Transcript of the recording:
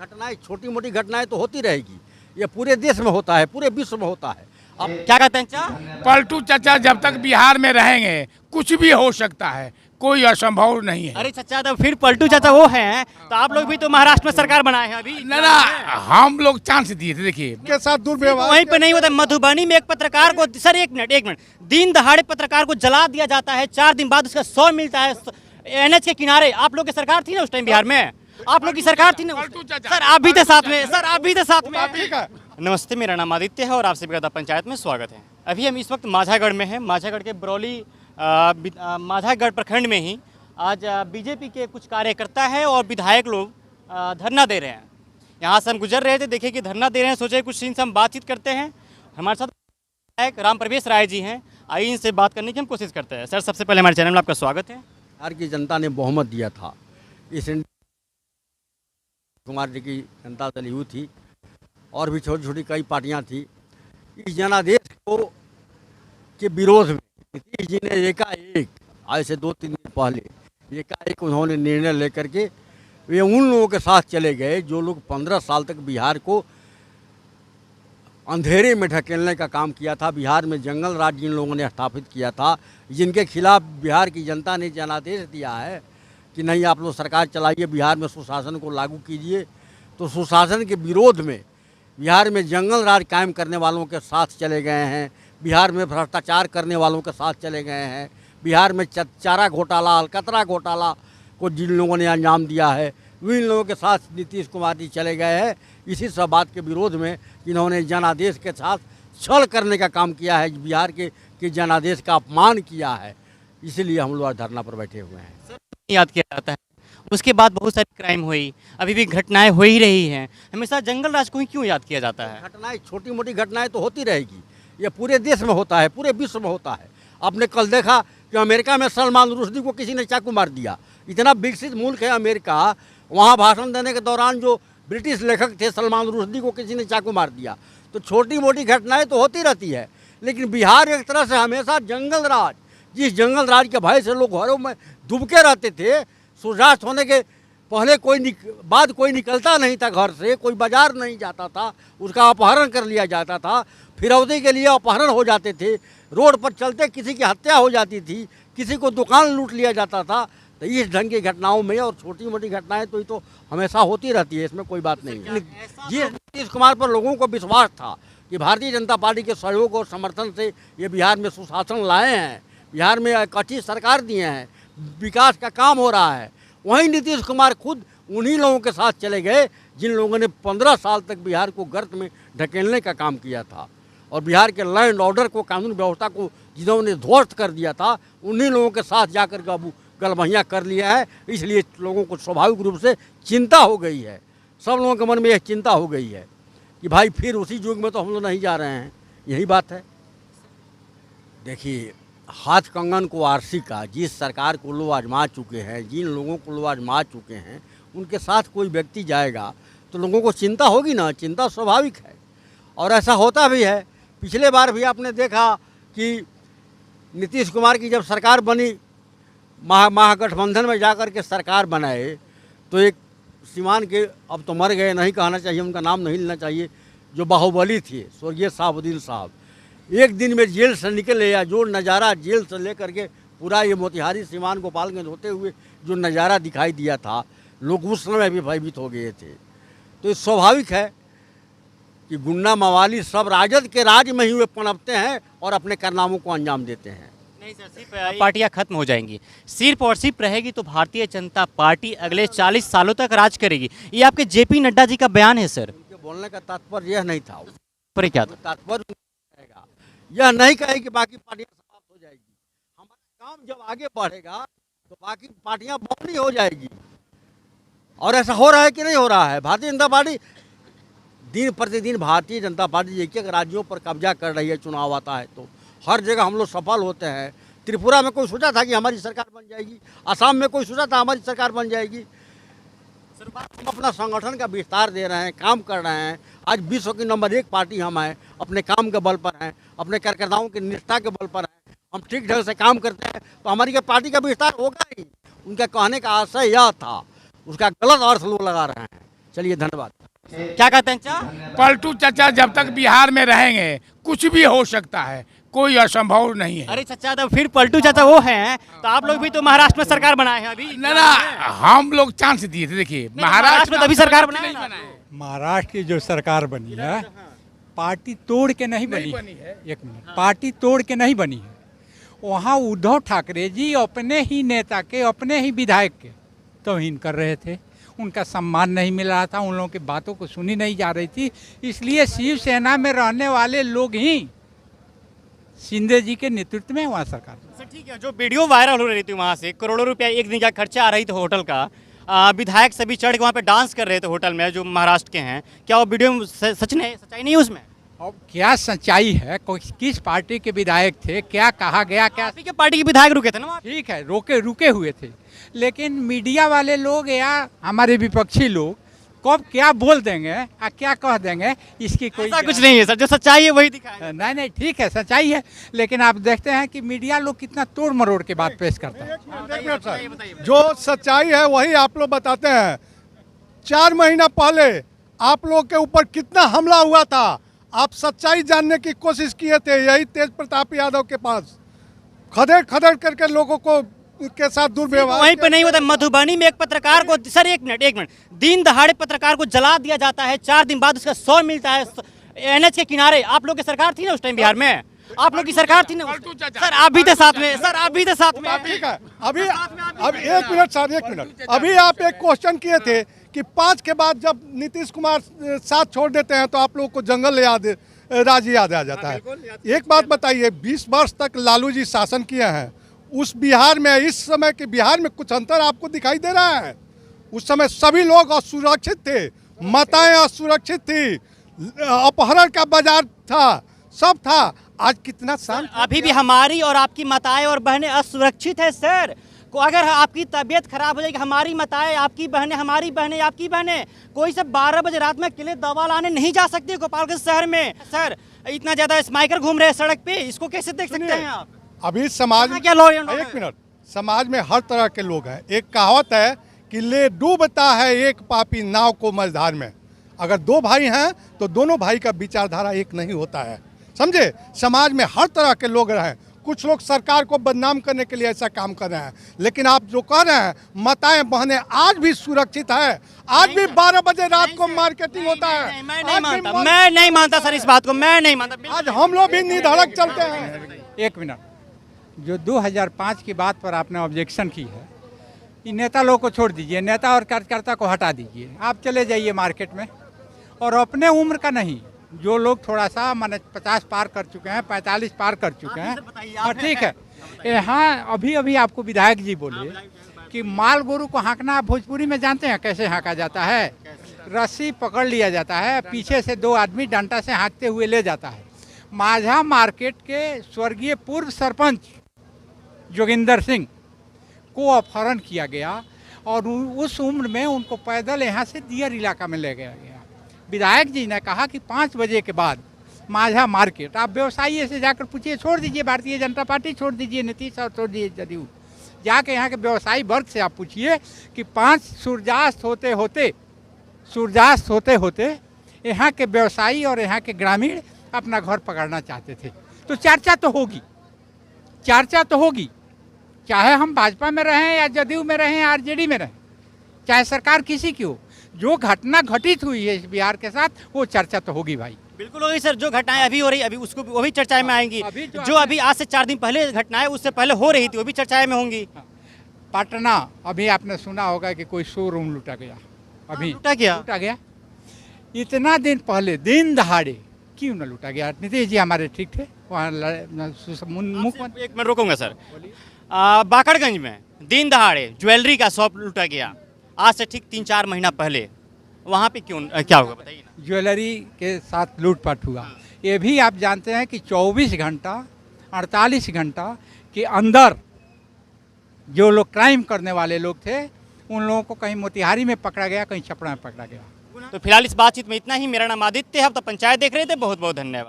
घटनाएं, छोटी मोटी घटनाएं तो होती रहेगी। ये पूरे देश में होता है, पूरे विश्व में होता है। अब क्या कहते हैं चा? पलटू चाचा जब तक बिहार में रहेंगे कुछ भी हो सकता है, कोई असंभव नहीं है। अरे चाचा, तो फिर पलटू चाचा वो हैं, तो आप लोग भी तो महाराष्ट्र में सरकार बनाए हैं अभी। ना ना, हम लोग चांस दिए थे। देखिए के साथ दुर्व्यवहार वहीं पे नहीं होता। मधुबनी में एक पत्रकार को, सर एक मिनट, दिन दहाड़े पत्रकार को जला दिया जाता है, 4 दिन बाद उसका 100 मिलता है एनएच के किनारे। आप लोग की सरकार थी ना उस टाइम बिहार में, आप लोग की सरकार थी ना उस टाइम। सर आप भी थे साथ में, सर आप भी थे साथ में। नमस्ते, मेरा नाम आदित्य है और आपसे बेगदा पंचायत में स्वागत है। अभी हम इस वक्त माझागढ़ में हैं। माझागढ़ के बरौली माझागढ़ प्रखंड में ही आज बीजेपी के कुछ कार्यकर्ता हैं और विधायक लोग धरना दे रहे हैं। यहाँ से हम गुजर रहे थे, देखे कि धरना दे रहे हैं, सोचे कुछ इनसे हम बातचीत करते हैं। हमारे साथ विधायक राम प्रवेश राय जी हैं, आइए इनसे बात करने की हम कोशिश करते हैं। सर सबसे पहले हमारे चैनल में आपका स्वागत है। बिहार की जनता ने बहुमत दिया था। इस कुमार जी की जनता दल यू थी और भी छोटी छोटी कई पार्टियां थी। इस जनादेश को के विरोध में नीतीश जी ने एकाएक, आज से 2-3 दिन पहले एकाएक उन्होंने निर्णय लेकर के वे उन लोगों के साथ चले गए जो लोग 15 साल तक बिहार को अंधेरे में ढकेलने का काम किया था। बिहार में जंगल राज जिन लोगों ने स्थापित किया था, जिनके खिलाफ बिहार की जनता ने जनादेश दिया है कि नहीं आप लोग सरकार चलाइए, बिहार में सुशासन को लागू कीजिए, तो सुशासन के विरोध में बिहार में जंगल राज कायम करने वालों के साथ चले गए हैं। बिहार में भ्रष्टाचार करने वालों के साथ चले गए हैं। बिहार में चारा घोटाला, अलकतरा घोटाला को जिन लोगों ने अंजाम दिया है, विन लोगों के साथ नीतीश कुमार जी चले गए हैं। इसी सब बात के विरोध में इन्होंने जनादेश के साथ छल करने का काम किया है, बिहार के जनादेश का अपमान किया है। इसीलिए हम लोग धरना पर बैठे हुए हैं। याद किया जाता है, उसके बाद बहुत सारी क्राइम हुई, अभी भी घटनाएं हो ही रही हैं, हमेशा जंगल राज को ही क्यों याद किया जाता है? घटनाएं, छोटी मोटी घटनाएं तो होती रहेगी। ये पूरे देश में होता है, पूरे विश्व में होता है। आपने कल देखा कि अमेरिका में सलमान रुश्दी को किसी ने चाकू मार दिया। इतना विकसित मुल्क है अमेरिका, वहाँ भाषण देने के दौरान जो ब्रिटिश लेखक थे सलमान रुश्दी को किसी ने चाकू मार दिया। तो छोटी मोटी घटनाएं तो होती रहती है, लेकिन बिहार एक तरह से हमेशा जंगल राज, जिस जंगल राज के भय से लोग घरों में दुबके रहते थे, सूर्यास्त होने के पहले कोई निकलता नहीं था घर से, कोई बाजार नहीं जाता था, उसका अपहरण कर लिया जाता था, फिरौती के लिए अपहरण हो जाते थे, रोड पर चलते किसी की हत्या हो जाती थी, किसी को दुकान लूट लिया जाता था। तो इस ढंग की घटनाओं में और छोटी मोटी घटनाएं तो ये तो हमेशा होती रहती है, इसमें कोई बात नहीं है। जी, नीतीश कुमार पर लोगों को विश्वास था कि भारतीय जनता पार्टी के सहयोग और समर्थन से ये बिहार में सुशासन लाए हैं, बिहार में एक अच्छी सरकार दिए हैं, विकास का काम हो रहा है। वहीं नीतीश कुमार खुद उन्हीं लोगों के साथ चले गए जिन लोगों ने 15 साल तक बिहार को गर्त में ढकेलने का काम किया था और बिहार के लॉ एंड ऑर्डर को, कानून व्यवस्था को जिन्होंने ध्वस्त कर दिया था, उन्हीं लोगों के साथ जाकर के अब गलबहियाँ कर लिया है। इसलिए लोगों को स्वाभाविक रूप से चिंता हो गई है, सब लोगों के मन में यह चिंता हो गई है कि भाई फिर उसी युग में तो हम लोग नहीं जा रहे हैं। यही बात है। देखिए, हाथ कंगन को आरसी का, जिस सरकार को लोग आजमा चुके हैं, जिन लोगों को लोग आजमा चुके हैं, उनके साथ कोई व्यक्ति जाएगा तो लोगों को चिंता होगी ना, चिंता स्वाभाविक है और ऐसा होता भी है। पिछले बार भी आपने देखा कि नीतीश कुमार की जब सरकार बनी, महागठबंधन में जाकर के सरकार बनाए, तो एक सीमान के, अब तो मर गए, नहीं कहना चाहिए, उनका नाम नहीं लेना चाहिए, जो बाहुबली थे स्वर्गीय शाहबुद्दीन साहब, एक दिन में जेल से निकले। या जो नज़ारा जेल से लेकर के पूरा ये मोतिहारी सीमान गोपालगंज होते हुए जो नज़ारा दिखाई दिया था, लोग उस समय भी भयभीत हो गए थे। तो ये स्वाभाविक है कि गुंडा मवाली सब राजद के राज में ही वे पनपते हैं और अपने कारनामों को अंजाम देते हैं। नहीं सर, सिर्फ पार्टियां खत्म हो जाएंगी, सिर्फ और सिर्फ रहेगी तो भारतीय जनता पार्टी अगले 40 सालों तक राज करेगी। ये आपके जेपी नड्डा जी का बयान है सर। उनके बोलने का तात्पर्य यह नहीं था। पर क्या था? तात्पर्य यह नहीं कहे कि बाकी पार्टियां समाप्त हो जाएगी। हमारा काम जब आगे बढ़ेगा तो बाकी पार्टियां बौनी हो जाएगी। और ऐसा हो रहा है कि नहीं हो रहा है? भारतीय जनता पार्टी दिन प्रतिदिन, भारतीय जनता पार्टी एक एक राज्यों पर कब्जा कर रही है। चुनाव आता है तो हर जगह हम लोग सफल होते हैं। त्रिपुरा में कोई सोचा था कि हमारी सरकार बन जाएगी, असम में कोई सोचा था हमारी सरकार बन जाएगी। हम अपना संगठन का विस्तार दे रहे हैं, काम कर रहे हैं। आज विश्व की नंबर 1 पार्टी हम हैं, अपने काम के बल पर हैं, अपने कार्यकर्ताओं की निष्ठा के बल पर हैं। हम ठीक ढंग से काम करते हैं तो हमारी पार्टी का विस्तार होगा ही। उनका कहने का आशय यह था, उसका गलत अर्थ लोग लगा रहे हैं। चलिए धन्यवाद। क्या कहते हैं चा? पलटू चाचा जब तक बिहार में रहेंगे कुछ भी हो सकता है, कोई असंभव नहीं है। अरे चाचा, तो फिर पलटू चाचा वो हैं, तो आप लोग भी तो महाराष्ट्र में सरकार बनाए हैं अभी। ना ना, हम लोग चांस दिए थे। देखिए महाराष्ट्र में तभी सरकार बनाए ना। महाराष्ट्र की जो सरकार बनी है, पार्टी तोड़ के नहीं बनी है। एक मिनट, पार्टी तोड़ के नहीं बनी है। वहाँ उद्धव ठाकरे जी अपने ही नेता के, अपने ही विधायक के तौहीन कर रहे थे। उनका सम्मान नहीं मिल रहा था, उन लोगों की बातों को सुनी नहीं जा रही थी। इसलिए शिवसेना में रहने वाले लोग ही शिंदे जी के नेतृत्व में वहाँ सरकार। सर ठीक है, जो वीडियो वायरल हो रही थी वहाँ से करोड़ों रुपया एक दिन का खर्चा आ रही थी होटल का, विधायक सभी चढ़ के वहाँ पे डांस कर रहे थे होटल में, जो महाराष्ट्र के हैं, क्या वो वीडियो सच्चाई नहीं है उसमें? अब क्या सच्चाई है? किस पार्टी के विधायक थे, क्या कहा गया, क्या? आप ही के पार्टी के विधायक रुके थे ना वहाँ? ठीक है, रुके हुए थे, लेकिन मीडिया वाले लोग या हमारे विपक्षी लोग कब क्या बोल देंगे और क्या कह देंगे, इसकी कोई ऐसा कुछ नहीं है सर, जो सच्चाई है वही दिखाएंगे। नहीं, ठीक है, सच्चाई है, लेकिन आप देखते हैं कि मीडिया लोग कितना तोड़ मरोड़ के बात पेश करता है। बताइए। जो सच्चाई है वही आप लोग बताते हैं। 4 महीना पहले आप लोग के ऊपर कितना हमला हुआ था, आप सच्चाई जानने की कोशिश किए थे, यही तेज प्रताप यादव के पास खदेड़ करके लोगों को के साथ दुर्व्यवहार। वहीं पे नहीं होता, मधुबनी में एक पत्रकार को, सर एक मिनट, दिन दहाड़े पत्रकार को जला दिया जाता है, 4 दिन बाद उसका 100 मिलता है एनएच के किनारे। आप लोग की सरकार थी ना उस टाइम बिहार में, आप लोग की सरकार थी ना सर, आप भी थे साथ में, सर आप भी थे साथ में। ठीक है, अभी एक मिनट सर, एक मिनट, अभी आप एक क्वेश्चन किए थे कि 5 के बाद जब नीतीश कुमार साथ छोड़ देते हैं तो आप लोग को जंगल राज याद आ जाता है। एक बात बताइए, 20 वर्ष तक लालू जी शासन किए हैं, उस बिहार में, इस समय के बिहार में कुछ अंतर आपको दिखाई दे रहा है? उस समय सभी लोग असुरक्षित थे, माताएं असुरक्षित थी, अपहरण का बाजार था, सब था। आज कितना शांत। अभी भी हमारी और आपकी माताएं और बहनें असुरक्षित है सर। को अगर आपकी तबीयत खराब हो जाएगी, हमारी माताएं आपकी बहनें, हमारी बहनें आपकी बहनें, कोई सब 12 बजे रात में अकेले दवा लाने नहीं जा सकती गोपालगंज शहर में। सर इतना ज्यादा स्माइकर घूम रहे हैं सड़क पे, इसको कैसे देख सकते हैं आप? अभी समाज क्या लॉ है? एक मिनट, समाज में हर तरह के लोग हैं। एक कहावत है कि ले डूबता है एक पापी नाव को मझधार में। अगर 2 भाई हैं तो दोनों भाई का विचारधारा एक नहीं होता है, समझे? समाज में हर तरह के लोग हैं। कुछ लोग सरकार को बदनाम करने के लिए ऐसा काम कर रहे हैं, लेकिन आप जो कह रहे हैं माताएं बहनें आज भी सुरक्षित है। आज भी 12 बजे रात को मार्केटिंग होता है। मैं नहीं मानता सर इस बात को, मैं नहीं मानता। आज हम लोग भी निधड़क चलते हैं। एक मिनट, जो 2005 की बात पर आपने ऑब्जेक्शन की है, ये नेता लोग को छोड़ दीजिए, नेता और कार्यकर्ता को हटा दीजिए, आप चले जाइए मार्केट में और अपने उम्र का नहीं, जो लोग थोड़ा सा माने 50 पार कर चुके हैं, 45 पार कर चुके हैं, और ठीक है, यहाँ अभी आपको विधायक जी बोले कि माल गोरू को हाँकना आप भोजपुरी में जानते हैं कैसे हाँका जाता है? रस्सी पकड़ लिया जाता है, पीछे से 2 आदमी डंडा से हाँकते हुए ले जाता है। माझा मार्केट के स्वर्गीय पूर्व सरपंच जोगिंदर सिंह को अपहरण किया गया और उस उम्र में उनको पैदल यहाँ से दियर इलाका में ले गया। विधायक जी ने कहा कि 5 बजे के बाद माझा मार्केट, आप व्यवसायी से जाकर पूछिए, छोड़ दीजिए भारतीय जनता पार्टी, छोड़ दीजिए नीतीश और छोड़ दीजिए जदयू, जाके यहाँ के व्यवसायी वर्ग से आप पूछिए कि 5 सूर्यास्त होते यहाँ के व्यवसायी और यहाँ के ग्रामीण अपना घर पकड़ना चाहते थे। तो चर्चा तो होगी, चाहे हम भाजपा में रहें या जदयू में रहें, आरजेडी में रहें, चाहे सरकार किसी की हो, जो घटना घटित हुई है इस बिहार के साथ वो चर्चा तो होगी भाई। बिल्कुल होगी सर, जो घटनाएं अभी हो रही, अभी उसको वो भी चर्चाएं में आएंगी। जो अभी आज से 4 दिन पहले घटनाएं उससे पहले हो रही थी वो भी चर्चाएं में होंगी। पटना, अभी आपने सुना होगा कि कोई शोरूम लूटा गया, अभी लूटा गया। इतना दिन पहले दिन दहाड़े क्यों न लूटा गया? नीतीश जी हमारे ठीक थे वहाँ, मुख्यमंत्री। एक मिनट रोकूंगा सर। बाकड़गंज में दिन दहाड़े ज्वेलरी का शॉप लूटा गया आज से ठीक 3-4 महीना पहले, वहाँ पे क्यों, क्या होगा बताइए ना? ज्वेलरी के साथ लूटपाट हुआ। ये भी आप जानते हैं कि 24 घंटा 48 घंटा के अंदर जो लोग क्राइम करने वाले लोग थे उन लोगों को कहीं मोतिहारी में पकड़ा गया, कहीं छपरा में पकड़ा गया। तो फिलहाल इस बातचीत में इतना ही। मेरा नाम आदित्य है, अब तो पंचायत देख रहे थे। बहुत बहुत धन्यवाद।